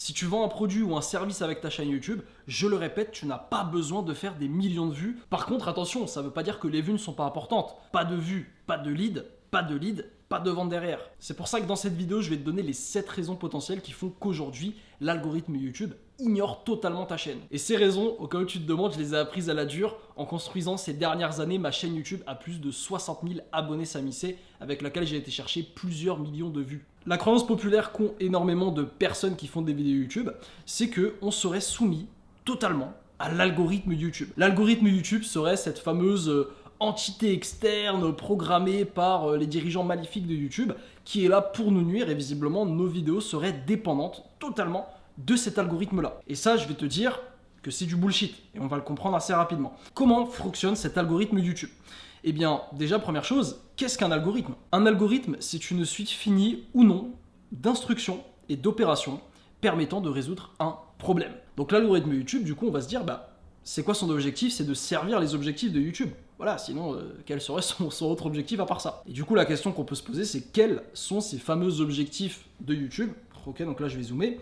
Si tu vends un produit ou un service avec ta chaîne YouTube, je le répète, tu n'as pas besoin de faire des millions de vues. Par contre, attention, ça ne veut pas dire que les vues ne sont pas importantes. Pas de vues, pas de lead, pas de lead, pas de vente derrière. C'est pour ça que dans cette vidéo, je vais te donner les 7 raisons potentielles qui font qu'aujourd'hui, l'algorithme YouTube ignore totalement ta chaîne. Et ces raisons, au cas où tu te demandes, je les ai apprises à la dure en construisant ces dernières années ma chaîne YouTube à plus de 60 000 abonnés Samissé, avec laquelle j'ai été chercher plusieurs millions de vues. La croyance populaire qu'ont énormément de personnes qui font des vidéos YouTube, c'est qu'on serait soumis totalement à l'algorithme YouTube. L'algorithme YouTube serait cette fameuse entité externe programmée par les dirigeants maléfiques de YouTube qui est là pour nous nuire, et visiblement nos vidéos seraient dépendantes totalement de cet algorithme-là. Et ça, je vais te dire que c'est du bullshit, et on va le comprendre assez rapidement. Comment fonctionne cet algorithme YouTube ? Eh bien, déjà, première chose, qu'est-ce qu'un algorithme ? Un algorithme, c'est une suite finie ou non d'instructions et d'opérations permettant de résoudre un problème. Donc l'algorithme YouTube, du coup, on va se dire, c'est quoi son objectif ? C'est de servir les objectifs de YouTube. Voilà, sinon, quel serait son autre objectif à part ça ? Et du coup, la question qu'on peut se poser, c'est quels sont ces fameux objectifs de YouTube ? Ok, donc là, je vais zoomer.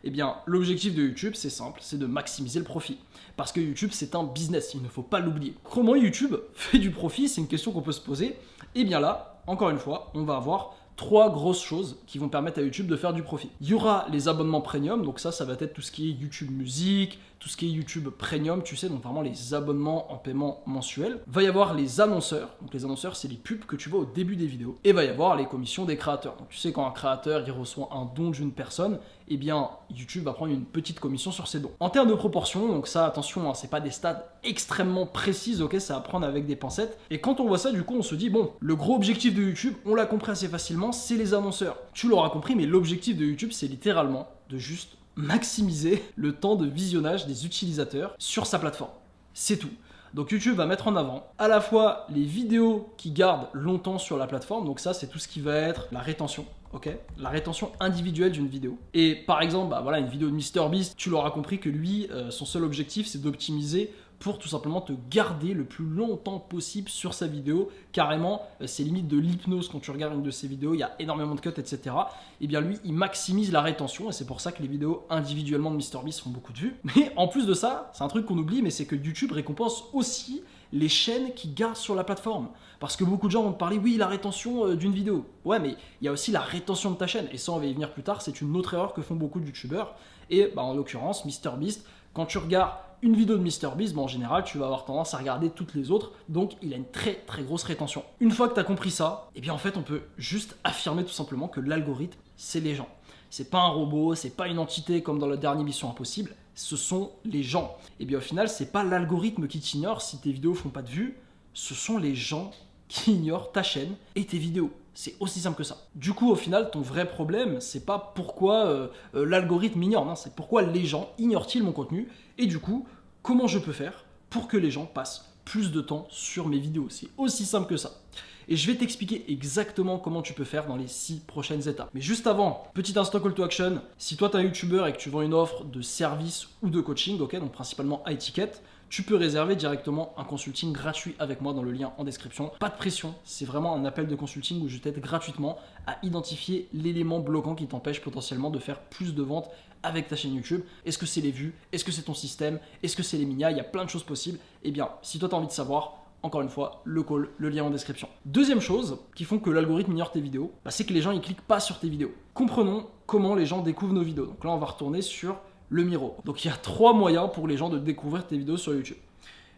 Eh bien, l'objectif de YouTube, c'est simple, c'est de maximiser le profit. Parce que YouTube, c'est un business, il ne faut pas l'oublier. Comment YouTube fait du profit ? C'est une question qu'on peut se poser. Eh bien là, encore une fois, on va avoir 3 grosses choses qui vont permettre à YouTube de faire du profit. Il y aura les abonnements premium, donc ça va être tout ce qui est YouTube Musique, tout ce qui est YouTube Premium, tu sais, donc vraiment les abonnements en paiement mensuel. Va y avoir les annonceurs, donc les annonceurs, c'est les pubs que tu vois au début des vidéos. Et va y avoir les commissions des créateurs. Donc tu sais, quand un créateur, il reçoit un don d'une personne, eh bien, YouTube va prendre une petite commission sur ces dons. En termes de proportion, donc ça, attention, hein, c'est pas des stats extrêmement précises, ok, ça va prendre avec des pincettes. Et quand on voit ça, du coup, on se dit, bon, le gros objectif de YouTube, on l'a compris assez facilement, c'est les annonceurs. Tu l'auras compris, mais l'objectif de YouTube, c'est littéralement de juste maximiser le temps de visionnage des utilisateurs sur sa plateforme. C'est tout. Donc YouTube va mettre en avant à la fois les vidéos qui gardent longtemps sur la plateforme, donc ça c'est tout ce qui va être la rétention, ok, la rétention individuelle d'une vidéo. Et par exemple, voilà, une vidéo de MrBeast, tu l'auras compris que lui, son seul objectif c'est d'optimiser pour tout simplement te garder le plus longtemps possible sur sa vidéo. Carrément, c'est limite de l'hypnose quand tu regardes une de ses vidéos, il y a énormément de cuts, etc. Et bien lui, il maximise la rétention et c'est pour ça que les vidéos individuellement de MrBeast font beaucoup de vues. Mais en plus de ça, c'est un truc qu'on oublie, mais c'est que YouTube récompense aussi les chaînes qui gardent sur la plateforme. Parce que beaucoup de gens vont te parler, oui, la rétention d'une vidéo. Ouais, mais il y a aussi la rétention de ta chaîne. Et ça, on va y venir plus tard, c'est une autre erreur que font beaucoup de youtubeurs. Et en l'occurrence, MrBeast, quand tu regardes une vidéo de MrBeast, en général, tu vas avoir tendance à regarder toutes les autres, donc il a une très très grosse rétention. Une fois que tu as compris ça, eh bien en fait, on peut juste affirmer tout simplement que l'algorithme, c'est les gens. C'est pas un robot, c'est pas une entité comme dans la dernière Mission Impossible, ce sont les gens. Et bien au final, c'est pas l'algorithme qui t'ignore si tes vidéos font pas de vues, ce sont les gens qui ignorent ta chaîne et tes vidéos. C'est aussi simple que ça. Du coup, au final, ton vrai problème, c'est pas pourquoi l'algorithme ignore, non, c'est pourquoi les gens ignorent-ils mon contenu, et du coup, comment je peux faire pour que les gens passent plus de temps sur mes vidéos. C'est aussi simple que ça. Et je vais t'expliquer exactement comment tu peux faire dans les 6 prochaines étapes. Mais juste avant, petit instant call to action. Si toi tu es un youtubeur et que tu vends une offre de service ou de coaching, ok, donc principalement high ticket, tu peux réserver directement un consulting gratuit avec moi dans le lien en description. Pas de pression, c'est vraiment un appel de consulting où je t'aide gratuitement à identifier l'élément bloquant qui t'empêche potentiellement de faire plus de ventes avec ta chaîne YouTube. Est-ce que c'est les vues? Est-ce que c'est ton système? Est-ce que c'est les médias? Il y a plein de choses possibles. Eh bien, si toi tu as envie de savoir, encore une fois, le call, le lien en description. Deuxième chose qui font que l'algorithme ignore tes vidéos, c'est que les gens ils cliquent pas sur tes vidéos. Comprenons comment les gens découvrent nos vidéos. Donc là, on va retourner sur le Miro. Donc il y a 3 moyens pour les gens de découvrir tes vidéos sur YouTube.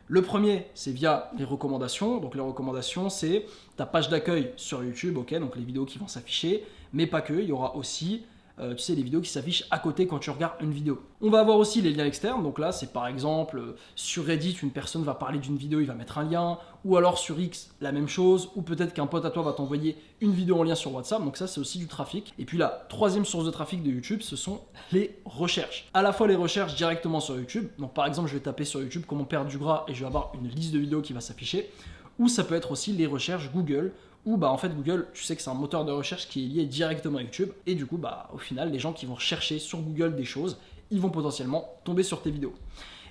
Le premier, c'est via les recommandations. Donc les recommandations, c'est ta page d'accueil sur YouTube, ok, donc les vidéos qui vont s'afficher, mais pas que, il y aura aussi tu sais, les vidéos qui s'affichent à côté quand tu regardes une vidéo. On va avoir aussi les liens externes, donc là c'est par exemple sur Reddit, une personne va parler d'une vidéo, il va mettre un lien, ou alors sur X, la même chose, ou peut-être qu'un pote à toi va t'envoyer une vidéo en lien sur WhatsApp, donc ça c'est aussi du trafic. Et puis la troisième source de trafic de YouTube, ce sont les recherches. À la fois les recherches directement sur YouTube, donc par exemple je vais taper sur YouTube comment perdre du gras et je vais avoir une liste de vidéos qui va s'afficher, ou ça peut être aussi les recherches Google, ou en fait Google, tu sais que c'est un moteur de recherche qui est lié directement à YouTube, et du coup au final les gens qui vont rechercher sur Google des choses, ils vont potentiellement tomber sur tes vidéos.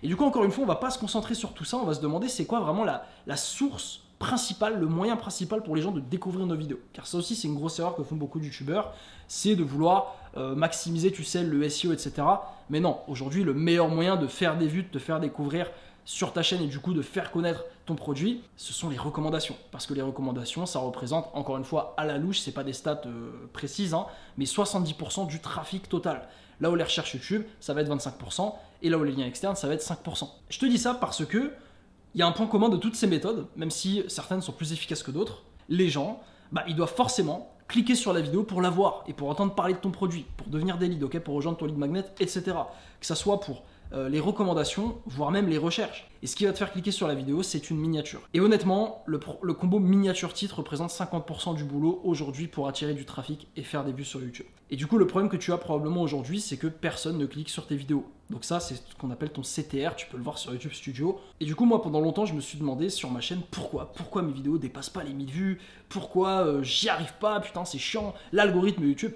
Et du coup encore une fois, on va pas se concentrer sur tout ça, on va se demander c'est quoi vraiment la source principal, le moyen principal pour les gens de découvrir nos vidéos. Car ça aussi, c'est une grosse erreur que font beaucoup de youtubeurs, c'est de vouloir maximiser, tu sais, le SEO, etc. Mais non, aujourd'hui, le meilleur moyen de faire des vues, de te faire découvrir sur ta chaîne et du coup de faire connaître ton produit, ce sont les recommandations. Parce que les recommandations, ça représente, encore une fois, à la louche, c'est pas des stats précises, hein, mais 70% du trafic total. Là où les recherches YouTube, ça va être 25%, et là où les liens externes, ça va être 5%. Je te dis ça parce que il y a un point commun de toutes ces méthodes, même si certaines sont plus efficaces que d'autres. Les gens, ils doivent forcément cliquer sur la vidéo pour la voir et pour entendre parler de ton produit, pour devenir des leads, pour rejoindre ton lead magnet, etc. Que ça soit pour les recommandations, voire même les recherches. Et ce qui va te faire cliquer sur la vidéo, c'est une miniature. Et honnêtement, le combo miniature-titre représente 50% du boulot aujourd'hui pour attirer du trafic et faire des vues sur YouTube. Et du coup, le problème que tu as probablement aujourd'hui, c'est que personne ne clique sur tes vidéos. Donc ça, c'est ce qu'on appelle ton CTR, tu peux le voir sur YouTube Studio. Et du coup, moi, pendant longtemps, je me suis demandé sur ma chaîne, pourquoi mes vidéos dépassent pas les 1000 vues, pourquoi j'y arrive pas, putain, c'est chiant, l'algorithme YouTube.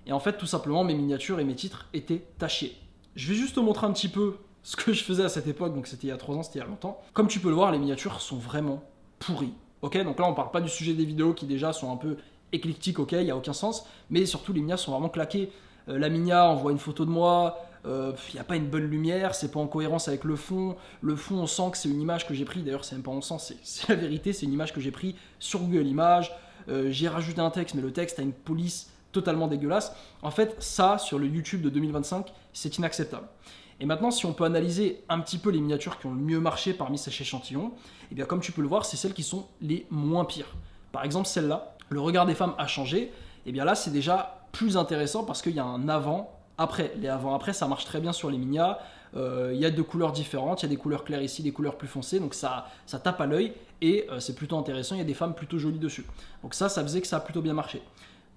Et en fait, tout simplement, mes miniatures et mes titres étaient tachés. Je vais juste te montrer un petit peu ce que je faisais à cette époque, donc c'était il y a 3 ans, c'était il y a longtemps. Comme tu peux le voir, les miniatures sont vraiment pourries. Ok, donc là on parle pas du sujet des vidéos qui déjà sont un peu éclictiques, ok, il n'y a aucun sens, mais surtout les minas sont vraiment claquées. La minia envoie une photo de moi, il n'y a pas une bonne lumière, c'est pas en cohérence avec le fond. Le fond, on sent que c'est une image que j'ai pris, d'ailleurs c'est même pas on sent, c'est la vérité, c'est une image que j'ai pris sur Google Images. J'ai rajouté un texte, mais le texte a une police totalement dégueulasse. En fait, ça, sur le YouTube de 2025, c'est inacceptable. Et maintenant, si on peut analyser un petit peu les miniatures qui ont le mieux marché parmi ces échantillons, et bien comme tu peux le voir, c'est celles qui sont les moins pires. Par exemple, celle-là, le regard des femmes a changé, et bien là, c'est déjà plus intéressant parce qu'il y a un avant-après. Les avant-après, ça marche très bien sur les minas. Il y a deux couleurs différentes, il y a des couleurs claires ici, des couleurs plus foncées, donc ça tape à l'œil et c'est plutôt intéressant, il y a des femmes plutôt jolies dessus. Donc ça faisait que ça a plutôt bien marché.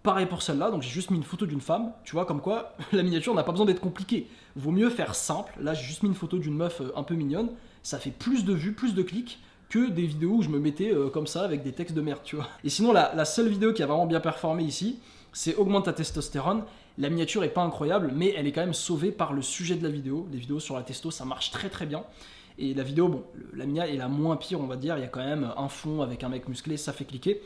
Pareil pour celle-là, donc j'ai juste mis une photo d'une femme, tu vois, comme quoi la miniature n'a pas besoin d'être compliquée. Vaut mieux faire simple. Là, j'ai juste mis une photo d'une meuf un peu mignonne, ça fait plus de vues, plus de clics que des vidéos où je me mettais comme ça avec des textes de merde, tu vois. Et sinon, la seule vidéo qui a vraiment bien performé ici, c'est Augmente ta testostérone. La miniature est pas incroyable, mais elle est quand même sauvée par le sujet de la vidéo. Les vidéos sur la testo, ça marche très très bien. Et la vidéo, bon, la minia est la moins pire, on va dire. Il y a quand même un fond avec un mec musclé, ça fait cliquer.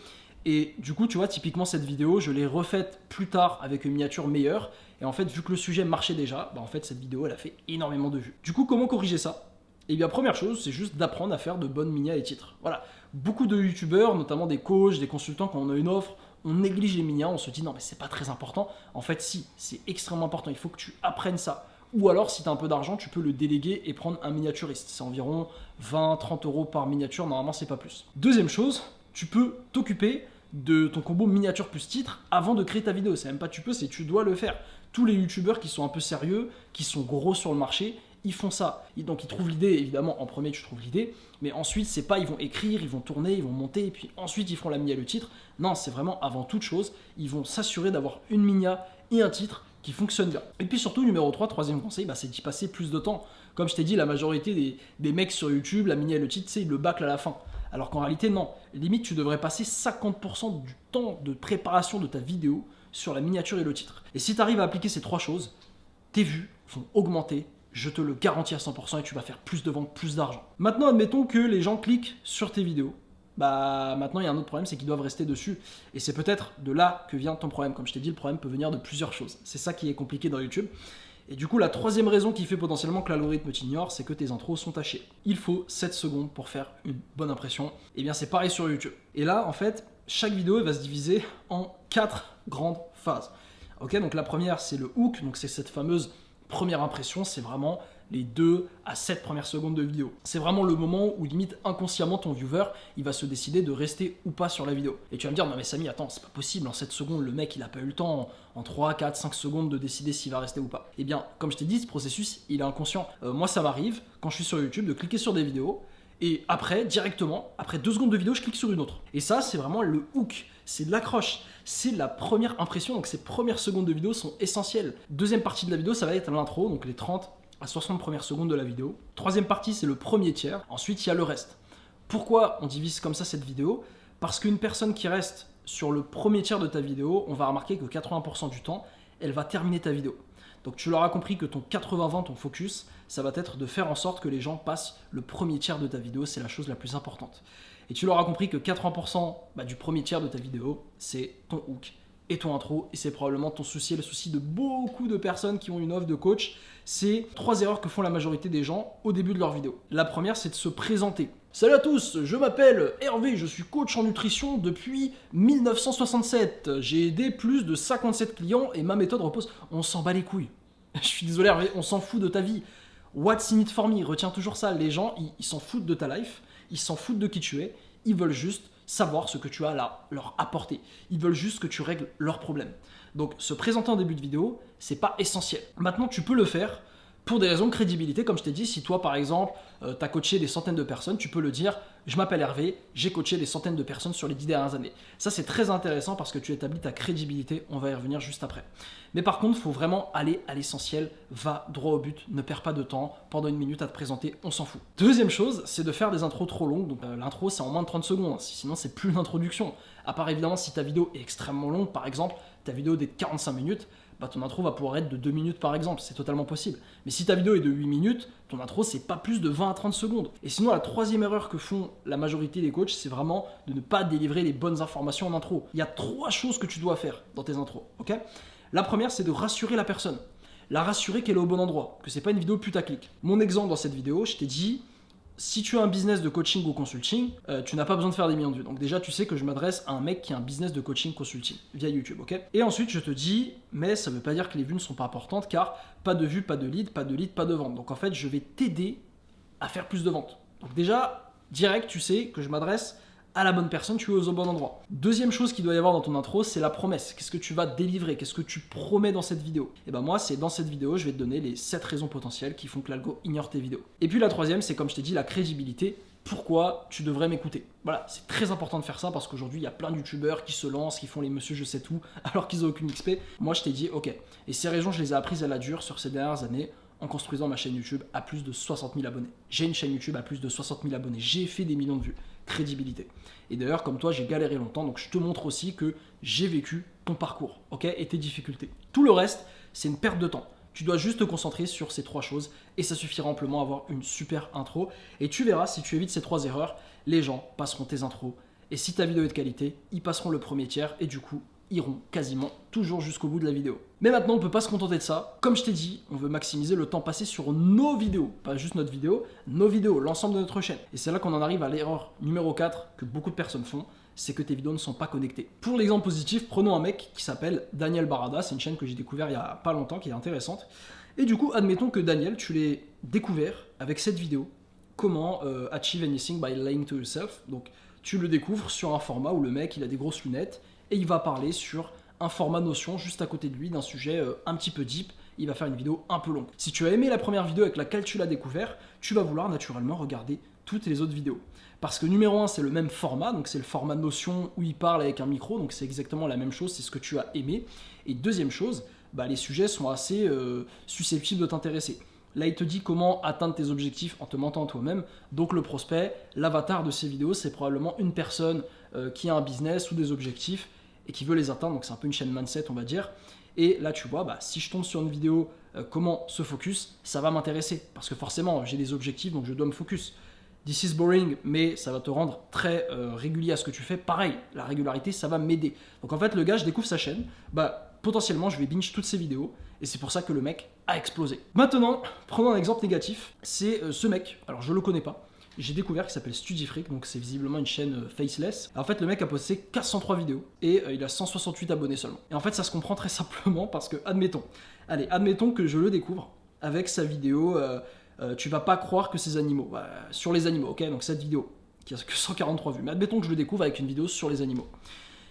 Et du coup, tu vois, typiquement cette vidéo, je l'ai refaite plus tard avec une miniature meilleure. Et en fait, vu que le sujet marchait déjà, en fait, cette vidéo, elle a fait énormément de vues. Du coup, comment corriger ça? Et bien, première chose, c'est juste d'apprendre à faire de bonnes minias et titres. Voilà. Beaucoup de youtubeurs, notamment des coachs, des consultants, quand on a une offre, on néglige les minias, on se dit non, mais c'est pas très important. En fait, si, c'est extrêmement important. Il faut que tu apprennes ça. Ou alors, si tu as un peu d'argent, tu peux le déléguer et prendre un miniaturiste. C'est environ 20-30 euros par miniature, normalement, c'est pas plus. Deuxième chose, tu peux t'occuper de ton combo miniature plus titre avant de créer ta vidéo. C'est même pas tu peux, c'est tu dois le faire. Tous les youtubeurs qui sont un peu sérieux, qui sont gros sur le marché, ils font ça. Donc ils trouvent l'idée, évidemment, en premier tu trouves l'idée, mais ensuite c'est pas ils vont écrire, ils vont tourner, ils vont monter, et puis ensuite ils feront la minia et le titre. Non, c'est vraiment avant toute chose, ils vont s'assurer d'avoir une minia et un titre qui fonctionnent bien. Et puis surtout, numéro 3, troisième conseil, c'est d'y passer plus de temps. Comme je t'ai dit, la majorité des mecs sur YouTube, la minia et le titre, ils le bâclent à la fin. Alors qu'en réalité, non. Limite, tu devrais passer 50% du temps de préparation de ta vidéo sur la miniature et le titre. Et si tu arrives à appliquer ces 3 choses, tes vues vont augmenter, je te le garantis à 100%, et tu vas faire plus de ventes, plus d'argent. Maintenant, admettons que les gens cliquent sur tes vidéos. Maintenant, il y a un autre problème, c'est qu'ils doivent rester dessus. Et c'est peut-être de là que vient ton problème. Comme je t'ai dit, le problème peut venir de plusieurs choses. C'est ça qui est compliqué dans YouTube. Et du coup, la troisième raison qui fait potentiellement que l'algorithme t'ignore, c'est que tes intros sont tachées. Il faut 7 secondes pour faire une bonne impression. Et bien, c'est pareil sur YouTube. Et là, en fait, chaque vidéo elle va se diviser en 4 grandes phases. Ok, donc la première, c'est le hook. Donc, c'est cette fameuse première impression. C'est vraiment les 2 à 7 premières secondes de vidéo. C'est vraiment le moment où limite inconsciemment ton viewer il va se décider de rester ou pas sur la vidéo. Et tu vas me dire non mais Samy attends c'est pas possible, en 7 secondes le mec il a pas eu le temps en 3, 4, 5 secondes de décider s'il va rester ou pas. Et bien comme je t'ai dit ce processus il est inconscient. Moi ça m'arrive quand je suis sur YouTube de cliquer sur des vidéos et après directement, après 2 secondes de vidéo je clique sur une autre. Et ça c'est vraiment le hook, c'est de l'accroche. C'est la première impression, donc ces premières secondes de vidéo sont essentielles. Deuxième partie de la vidéo ça va être l'intro, donc les 30 à 60 premières secondes de la vidéo. Troisième partie, c'est le premier tiers. Ensuite, il y a le reste. Pourquoi on divise comme ça cette vidéo? Parce qu'une personne qui reste sur le premier tiers de ta vidéo, on va remarquer que 80% du temps, elle va terminer ta vidéo. Donc tu l'auras compris que ton 80-20, ton focus, ça va être de faire en sorte que les gens passent le premier tiers de ta vidéo, c'est la chose la plus importante. Et tu l'auras compris que 80% du premier tiers de ta vidéo, c'est ton hook et ton intro, et c'est probablement ton souci et le souci de beaucoup de personnes qui ont une offre de coach. C'est 3 erreurs que font la majorité des gens au début de leur vidéo. La première, c'est de se présenter. Salut à tous, je m'appelle Hervé, je suis coach en nutrition depuis 1967. J'ai aidé plus de 57 clients et ma méthode repose... On s'en bat les couilles. Je suis désolé Hervé, on s'en fout de ta vie. What's in it for me? Retiens toujours ça, les gens, ils s'en foutent de ta life, ils s'en foutent de qui tu es, ils veulent juste savoir ce que tu as à leur apporter. Ils veulent juste que tu règles leurs problèmes. Donc se présenter en début de vidéo, c'est pas essentiel. Maintenant, tu peux le faire pour des raisons de crédibilité. Comme je t'ai dit, si toi, par exemple, tu as coaché des centaines de personnes, tu peux le dire, je m'appelle Hervé, j'ai coaché des centaines de personnes sur les 10 dernières années. Ça, c'est très intéressant parce que tu établis ta crédibilité, on va y revenir juste après. Mais par contre, il faut vraiment aller à l'essentiel, va droit au but, ne perds pas de temps, pendant 1 minute à te présenter, on s'en fout. Deuxième chose, c'est de faire des intros trop longues, donc l'intro c'est en moins de 30 secondes, sinon c'est plus une introduction. À part évidemment si ta vidéo est extrêmement longue, par exemple, ta vidéo est de 45 minutes, ton intro va pouvoir être de 2 minutes par exemple, c'est totalement possible. Mais si ta vidéo est de 8 minutes, ton intro c'est pas plus de 20 à 30 secondes. Et sinon la troisième erreur que font la majorité des coachs, c'est vraiment de ne pas délivrer les bonnes informations en intro. Il y a 3 choses que tu dois faire dans tes intros, ok ? La première, c'est de rassurer la personne. La rassurer qu'elle est au bon endroit, que c'est pas une vidéo putaclic. Mon exemple dans cette vidéo, je t'ai dit, si tu as un business de coaching ou consulting, tu n'as pas besoin de faire des millions de vues. Donc déjà, tu sais que je m'adresse à un mec qui a un business de coaching consulting via YouTube, ok ? Et ensuite, je te dis, mais ça veut pas dire que les vues ne sont pas importantes, car pas de vues, pas de lead, pas de lead, pas de vente. Donc en fait, je vais t'aider à faire plus de ventes. Donc déjà, direct, tu sais que je m'adresse à la bonne personne, tu es au bon endroit. Deuxième chose qu'il doit y avoir dans ton intro, c'est la promesse. Qu'est-ce que tu vas délivrer? Qu'est-ce que tu promets dans cette vidéo? Et ben moi, c'est dans cette vidéo, je vais te donner les 7 raisons potentielles qui font que l'algo ignore tes vidéos. Et puis la troisième, c'est comme je t'ai dit, la crédibilité. Pourquoi tu devrais m'écouter? Voilà, c'est très important de faire ça parce qu'aujourd'hui, il y a plein de youtubeurs qui se lancent, qui font les monsieur je sais tout, alors qu'ils n'ont aucune XP. Moi, je t'ai dit, ok. Et ces raisons, je les ai apprises à la dure sur ces dernières années, en construisant ma chaîne YouTube à plus de 60 000 abonnés. J'ai une chaîne YouTube à plus de 60 000 abonnés. J'ai fait des millions de vues. Crédibilité. Et d'ailleurs, comme toi, j'ai galéré longtemps, donc je te montre aussi que j'ai vécu ton parcours, ok, et tes difficultés. Tout le reste, c'est une perte de temps. Tu dois juste te concentrer sur ces 3 choses et ça suffira amplement à avoir une super intro. Et tu verras, si tu évites ces 3 erreurs, les gens passeront tes intros. Et si ta vidéo est de qualité, ils passeront le premier tiers et du coup, iront quasiment toujours jusqu'au bout de la vidéo. Mais maintenant, on ne peut pas se contenter de ça. Comme je t'ai dit, on veut maximiser le temps passé sur nos vidéos. Pas juste notre vidéo, nos vidéos, l'ensemble de notre chaîne. Et c'est là qu'on en arrive à l'erreur numéro 4 que beaucoup de personnes font, c'est que tes vidéos ne sont pas connectées. Pour l'exemple positif, prenons un mec qui s'appelle Daniel Barada. C'est une chaîne que j'ai découvert il y a pas longtemps, qui est intéressante. Et du coup, admettons que Daniel, tu l'aies découvert avec cette vidéo. Comment achieve anything by lying to yourself. Donc, tu le découvres sur un format où le mec, il a des grosses lunettes, et il va parler sur un format Notion juste à côté de lui d'un sujet un petit peu deep. Il va faire une vidéo un peu longue. Si tu as aimé la première vidéo avec laquelle tu l'as découvert, tu vas vouloir naturellement regarder toutes les autres vidéos. Parce que numéro 1, c'est le même format, donc c'est le format Notion où il parle avec un micro, donc c'est exactement la même chose, c'est ce que tu as aimé. Et deuxième chose, les sujets sont assez susceptibles de t'intéresser. Là, il te dit comment atteindre tes objectifs en te mentant à toi-même. Donc le prospect, l'avatar de ces vidéos, c'est probablement une personne qui a un business ou des objectifs et qui veut les atteindre, donc c'est un peu une chaîne mindset on va dire. Et là tu vois, si je tombe sur une vidéo comment se focus, ça va m'intéresser, parce que forcément j'ai des objectifs donc je dois me focus. This is boring, mais ça va te rendre très régulier à ce que tu fais. Pareil, la régularité ça va m'aider. Donc en fait le gars, je découvre sa chaîne, potentiellement je vais binge toutes ses vidéos, et c'est pour ça que le mec a explosé. Maintenant, prenons un exemple négatif, c'est ce mec, alors je le connais pas, j'ai découvert qu'il s'appelle StudyFreak, donc c'est visiblement une chaîne faceless. En fait, le mec a posté 403 vidéos et il a 168 abonnés seulement. Et en fait, ça se comprend très simplement parce que, admettons que je le découvre avec sa vidéo tu vas pas croire que ces animaux, sur les animaux, ok, donc cette vidéo qui a que 143 vues, mais admettons que je le découvre avec une vidéo sur les animaux.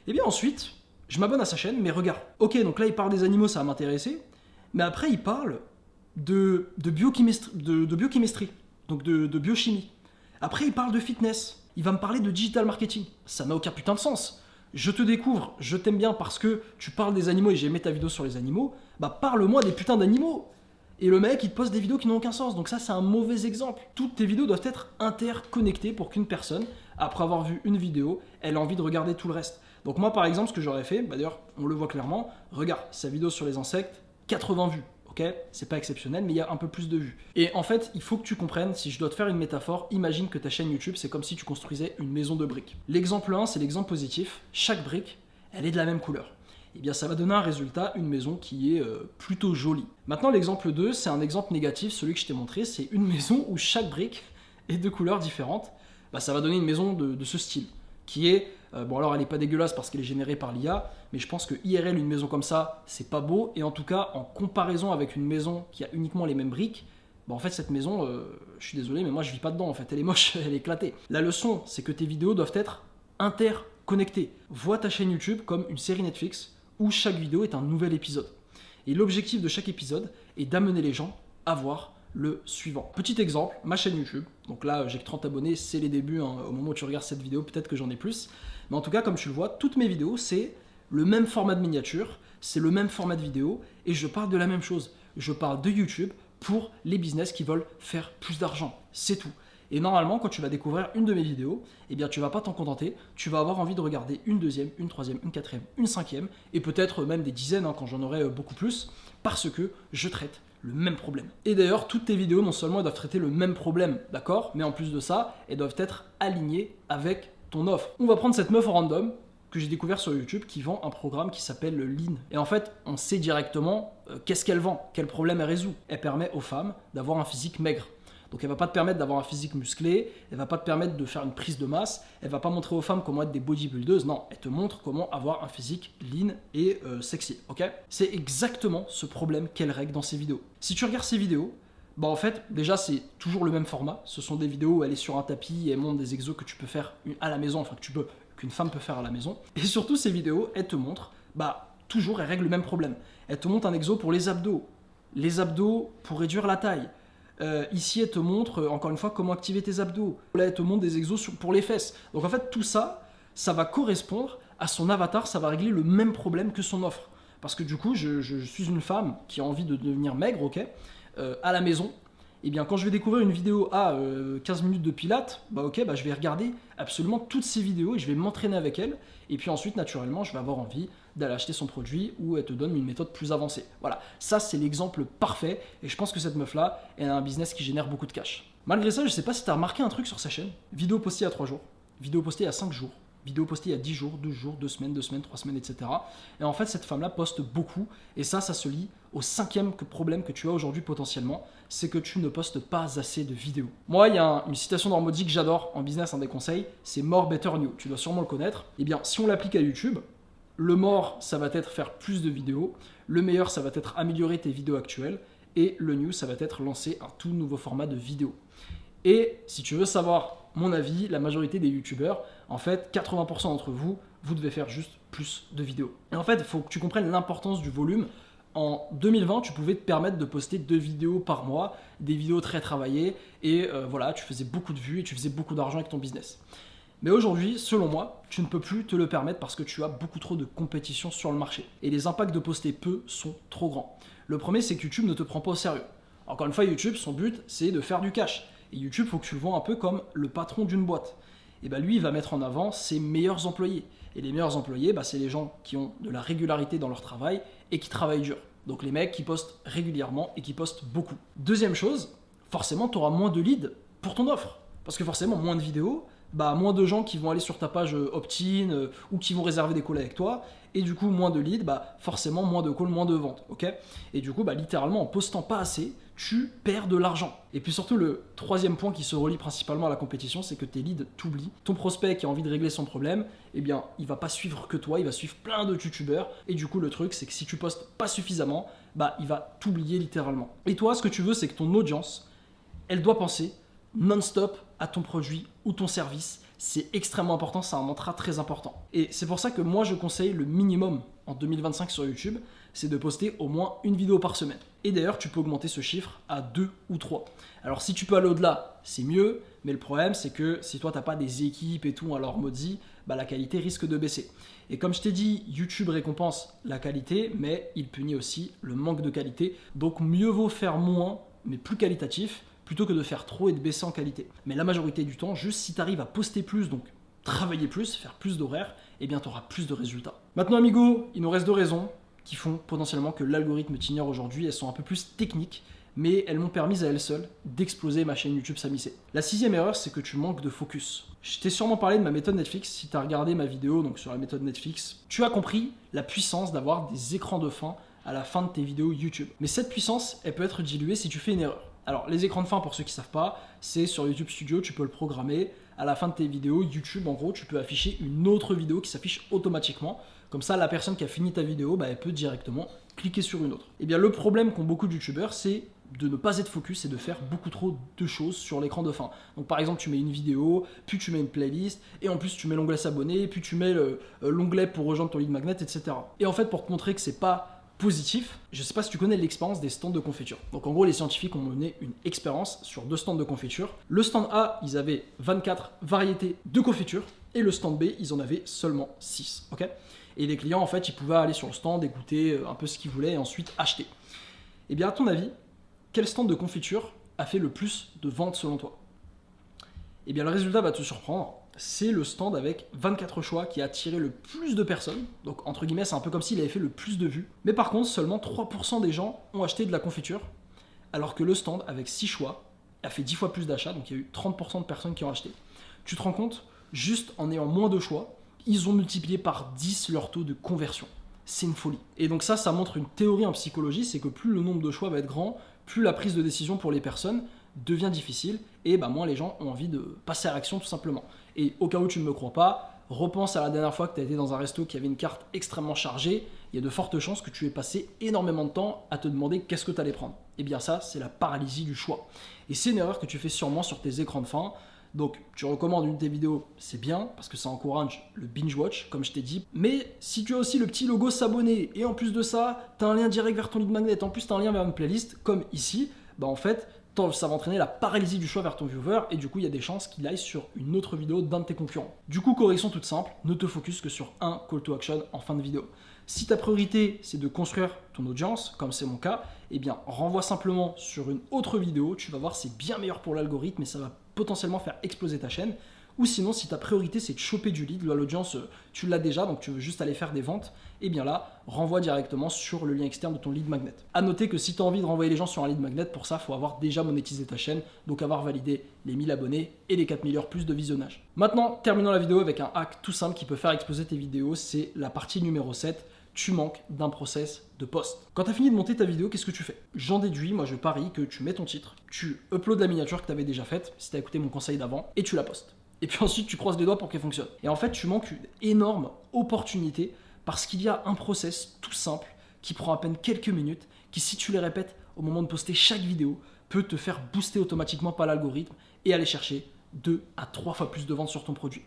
Et bien ensuite, je m'abonne à sa chaîne, mais regarde, ok, donc là il parle des animaux, ça va m'intéresser, mais après il parle de biochimistrie, donc de biochimie. Après, il parle de fitness. Il va me parler de digital marketing. Ça n'a aucun putain de sens. Je te découvre, je t'aime bien parce que tu parles des animaux et j'ai aimé ta vidéo sur les animaux. Parle-moi des putains d'animaux. Et le mec, il te poste des vidéos qui n'ont aucun sens. Donc ça, c'est un mauvais exemple. Toutes tes vidéos doivent être interconnectées pour qu'une personne, après avoir vu une vidéo, elle a envie de regarder tout le reste. Donc moi, par exemple, ce que j'aurais fait, d'ailleurs, on le voit clairement. Regarde, sa vidéo sur les insectes, 80 vues. ok? C'est pas exceptionnel, mais il y a un peu plus de vues. Et en fait, il faut que tu comprennes, si je dois te faire une métaphore, imagine que ta chaîne YouTube, c'est comme si tu construisais une maison de briques. L'exemple 1, c'est l'exemple positif. Chaque brique, elle est de la même couleur. Eh bien, ça va donner un résultat, une maison qui est plutôt jolie. Maintenant, l'exemple 2, c'est un exemple négatif, celui que je t'ai montré, c'est une maison où chaque brique est de couleurs différentes. Bah, ça va donner une maison de ce style, qui est, bon alors elle n'est pas dégueulasse parce qu'elle est générée par l'IA, mais je pense que IRL, une maison comme ça, c'est pas beau, et en tout cas, en comparaison avec une maison qui a uniquement les mêmes briques, bah en fait cette maison, je suis désolé, mais moi je vis pas dedans en fait, elle est moche, elle est éclatée. La leçon, c'est que tes vidéos doivent être interconnectées. Vois ta chaîne YouTube comme une série Netflix, où chaque vidéo est un nouvel épisode. Et l'objectif de chaque épisode est d'amener les gens à voir le suivant. Petit exemple, ma chaîne YouTube. Donc là, j'ai que 30 abonnés, c'est les débuts. Hein. Au moment où tu regardes cette vidéo, peut-être que j'en ai plus. Mais en tout cas, comme tu le vois, toutes mes vidéos, c'est le même format de miniature, c'est le même format de vidéo, et je parle de la même chose. Je parle de YouTube pour les business qui veulent faire plus d'argent. C'est tout. Et normalement, quand tu vas découvrir une de mes vidéos, eh bien, tu vas pas t'en contenter, tu vas avoir envie de regarder une deuxième, une troisième, une quatrième, une cinquième, et peut-être même des dizaines hein, quand j'en aurai beaucoup plus, parce que je traite le même problème. Et d'ailleurs, toutes tes vidéos, non seulement elles doivent traiter le même problème, d'accord, mais en plus de ça, elles doivent être alignées avec ton offre. On va prendre cette meuf au random que j'ai découvert sur YouTube qui vend un programme qui s'appelle le Lean. Et en fait, on sait directement qu'est-ce qu'elle vend, quel problème elle résout. Elle permet aux femmes d'avoir un physique maigre. Donc elle va pas te permettre d'avoir un physique musclé, elle va pas te permettre de faire une prise de masse, elle va pas montrer aux femmes comment être des bodybuildeuses, non, elle te montre comment avoir un physique lean et sexy, ok? C'est exactement ce problème qu'elle règle dans ses vidéos. Si tu regardes ses vidéos, bah en fait, déjà c'est toujours le même format, ce sont des vidéos où elle est sur un tapis et elle montre des exos que tu peux faire à la maison, enfin qu'une femme peut faire à la maison. Et surtout ces vidéos, elle te montre, bah toujours elle règle le même problème. Elle te montre un exo pour les abdos pour réduire la taille. Ici, elle te montre, encore une fois, comment activer tes abdos. Là, elle te montre des exos pour les fesses. Donc en fait, tout ça, ça va correspondre à son avatar, ça va régler le même problème que son offre. Parce que du coup, je suis une femme qui a envie de devenir maigre, ok, à la maison. Et bien, quand je vais découvrir une vidéo à 15 minutes de pilates, bah ok, bah je vais regarder absolument toutes ces vidéos et je vais m'entraîner avec elle. Et puis ensuite, naturellement, je vais avoir envie d'aller acheter son produit ou elle te donne une méthode plus avancée. Voilà, ça c'est l'exemple parfait et je pense que cette meuf-là, elle a un business qui génère beaucoup de cash. Malgré ça, je sais pas si tu as remarqué un truc sur sa chaîne. Vidéo postée il y a 3 jours, vidéo postée il y a 5 jours, vidéo postée il y a 10 jours, 12 jours, 2 semaines, 2 semaines, 3 semaines, etc. Et en fait, cette femme-là poste beaucoup et ça se lie au 5e problème que tu as aujourd'hui potentiellement, c'est que tu ne postes pas assez de vidéos. Moi, il y a une citation d'Ormodi que j'adore en business, un des conseils, c'est More Better New. Tu dois sûrement le connaître. Eh bien, si on l'applique à YouTube, le more, ça va être faire plus de vidéos. Le meilleur, ça va être améliorer tes vidéos actuelles. Et le new, ça va être lancer un tout nouveau format de vidéo. Et si tu veux savoir mon avis, la majorité des youtubeurs, en fait, 80% d'entre vous, vous devez faire juste plus de vidéos. Et en fait, il faut que tu comprennes l'importance du volume. En 2020, tu pouvais te permettre de poster 2 vidéos par mois, des vidéos très travaillées, et voilà, tu faisais beaucoup de vues et tu faisais beaucoup d'argent avec ton business. Mais aujourd'hui, selon moi, tu ne peux plus te le permettre parce que tu as beaucoup trop de compétition sur le marché. Et les impacts de poster peu sont trop grands. Le premier, c'est que YouTube ne te prend pas au sérieux. Encore une fois, YouTube, son but, c'est de faire du cash. Et YouTube, il faut que tu le vois un peu comme le patron d'une boîte. Et bien lui, il va mettre en avant ses meilleurs employés. Et les meilleurs employés, c'est les gens qui ont de la régularité dans leur travail et qui travaillent dur. Donc les mecs qui postent régulièrement et qui postent beaucoup. Deuxième chose, forcément, tu auras moins de leads pour ton offre. Parce que forcément, moins de vidéos, moins de gens qui vont aller sur ta page opt-in ou qui vont réserver des calls avec toi. Et du coup, moins de leads, forcément, moins de calls, moins de ventes. Okay, et du coup, littéralement, en postant pas assez, tu perds de l'argent. Et puis surtout, le troisième point qui se relie principalement à la compétition, c'est que tes leads t'oublient. Ton prospect qui a envie de régler son problème, eh bien, il va pas suivre que toi, il va suivre plein de youtubeurs. Et du coup, le truc, c'est que si tu postes pas suffisamment, il va t'oublier littéralement. Et toi, ce que tu veux, c'est que ton audience, elle doit penser non-stop à ton produit ou ton service. C'est extrêmement important, c'est un mantra très important. Et c'est pour ça que moi, je conseille le minimum en 2025 sur YouTube, c'est de poster au moins une vidéo par semaine. Et d'ailleurs, tu peux augmenter ce chiffre à 2 ou 3. Alors si tu peux aller au-delà, c'est mieux, mais le problème, c'est que si toi, tu n'as pas des équipes et tout, alors Mozi, la qualité risque de baisser. Et comme je t'ai dit, YouTube récompense la qualité, mais il punit aussi le manque de qualité. Donc mieux vaut faire moins, mais plus qualitatif, plutôt que de faire trop et de baisser en qualité. Mais la majorité du temps, juste si tu arrives à poster plus, donc travailler plus, faire plus d'horaires, eh bien tu auras plus de résultats. Maintenant amigo, il nous reste 2 raisons qui font potentiellement que l'algorithme t'ignore aujourd'hui. Elles sont un peu plus techniques, mais elles m'ont permis à elles seules d'exploser ma chaîne YouTube Samy C. La 6e erreur, c'est que tu manques de focus. Je t'ai sûrement parlé de ma méthode Netflix. Si tu as regardé ma vidéo donc sur la méthode Netflix, tu as compris la puissance d'avoir des écrans de fin à la fin de tes vidéos YouTube. Mais cette puissance, elle peut être diluée si tu fais une erreur. Alors, les écrans de fin, pour ceux qui ne savent pas, c'est sur YouTube Studio, tu peux le programmer. À la fin de tes vidéos, YouTube, en gros, tu peux afficher une autre vidéo qui s'affiche automatiquement. Comme ça, la personne qui a fini ta vidéo, elle peut directement cliquer sur une autre. Et bien, le problème qu'ont beaucoup de YouTubeurs, c'est de ne pas être focus et de faire beaucoup trop de choses sur l'écran de fin. Donc par exemple, tu mets une vidéo, puis tu mets une playlist, et en plus tu mets l'onglet s'abonner, puis tu mets l'onglet pour rejoindre ton lead magnet, etc. Et en fait, pour te montrer que c'est pas positif, je sais pas si tu connais l'expérience des stands de confiture. Donc en gros, les scientifiques ont mené une expérience sur 2 stands de confiture. Le stand A, ils avaient 24 variétés de confiture, et le stand B, ils en avaient seulement 6. Ok ? Et les clients, en fait, ils pouvaient aller sur le stand, écouter un peu ce qu'ils voulaient, et ensuite acheter. Et bien à ton avis, quel stand de confiture a fait le plus de ventes selon toi? Eh bien le résultat va te surprendre, c'est le stand avec 24 choix qui a attiré le plus de personnes. Donc entre guillemets, c'est un peu comme s'il avait fait le plus de vues. Mais par contre, seulement 3% des gens ont acheté de la confiture, alors que le stand avec 6 choix a fait 10 fois plus d'achats, donc il y a eu 30% de personnes qui ont acheté. Tu te rends compte, juste en ayant moins de choix, ils ont multiplié par 10 leur taux de conversion. C'est une folie. Et donc ça montre une théorie en psychologie, c'est que plus le nombre de choix va être grand, plus la prise de décision pour les personnes devient difficile et moins les gens ont envie de passer à l'action tout simplement. Et au cas où tu ne me crois pas, repense à la dernière fois que tu as été dans un resto qui avait une carte extrêmement chargée, il y a de fortes chances que tu aies passé énormément de temps à te demander qu'est-ce que tu allais prendre. Et bien ça, c'est la paralysie du choix. Et c'est une erreur que tu fais sûrement sur tes écrans de fin. Donc tu recommandes une de tes vidéos, c'est bien, parce que ça encourage le binge-watch, comme je t'ai dit. Mais si tu as aussi le petit logo s'abonner, et en plus de ça, tu as un lien direct vers ton lead magnet, en plus tu as un lien vers une playlist, comme ici, en fait, ça va entraîner la paralysie du choix vers ton viewer, et du coup il y a des chances qu'il aille sur une autre vidéo d'un de tes concurrents. Du coup, correction toute simple, ne te focus que sur un call to action en fin de vidéo. Si ta priorité c'est de construire ton audience, comme c'est mon cas, eh bien renvoie simplement sur une autre vidéo, tu vas voir c'est bien meilleur pour l'algorithme et ça va potentiellement faire exploser ta chaîne. Ou sinon, si ta priorité c'est de choper du lead, l'audience tu l'as déjà, donc tu veux juste aller faire des ventes, et bien là, renvoie directement sur le lien externe de ton lead magnet. A noter que si tu as envie de renvoyer les gens sur un lead magnet, pour ça, il faut avoir déjà monétisé ta chaîne, donc avoir validé les 1000 abonnés et les 4000 heures plus de visionnage. Maintenant, terminons la vidéo avec un hack tout simple qui peut faire exploser tes vidéos, c'est la partie numéro 7. Tu manques d'un process de post. Quand tu as fini de monter ta vidéo, qu'est-ce que tu fais? J'en déduis, moi je parie que tu mets ton titre, tu uploads la miniature que tu avais déjà faite, si tu as écouté mon conseil d'avant, et tu la postes. Et puis ensuite tu croises les doigts pour qu'elle fonctionne. Et en fait, tu manques une énorme opportunité parce qu'il y a un process tout simple qui prend à peine quelques minutes, qui si tu les répètes au moment de poster chaque vidéo, peut te faire booster automatiquement par l'algorithme et aller chercher 2 à 3 fois plus de ventes sur ton produit.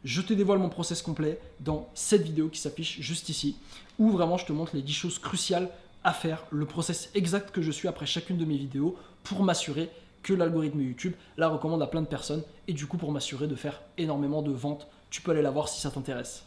Je te dévoile mon process complet dans cette vidéo qui s'affiche juste ici, où vraiment je te montre les 10 choses cruciales à faire, le process exact que je suis après chacune de mes vidéos pour m'assurer que l'algorithme YouTube la recommande à plein de personnes et du coup pour m'assurer de faire énormément de ventes. Tu peux aller la voir si ça t'intéresse.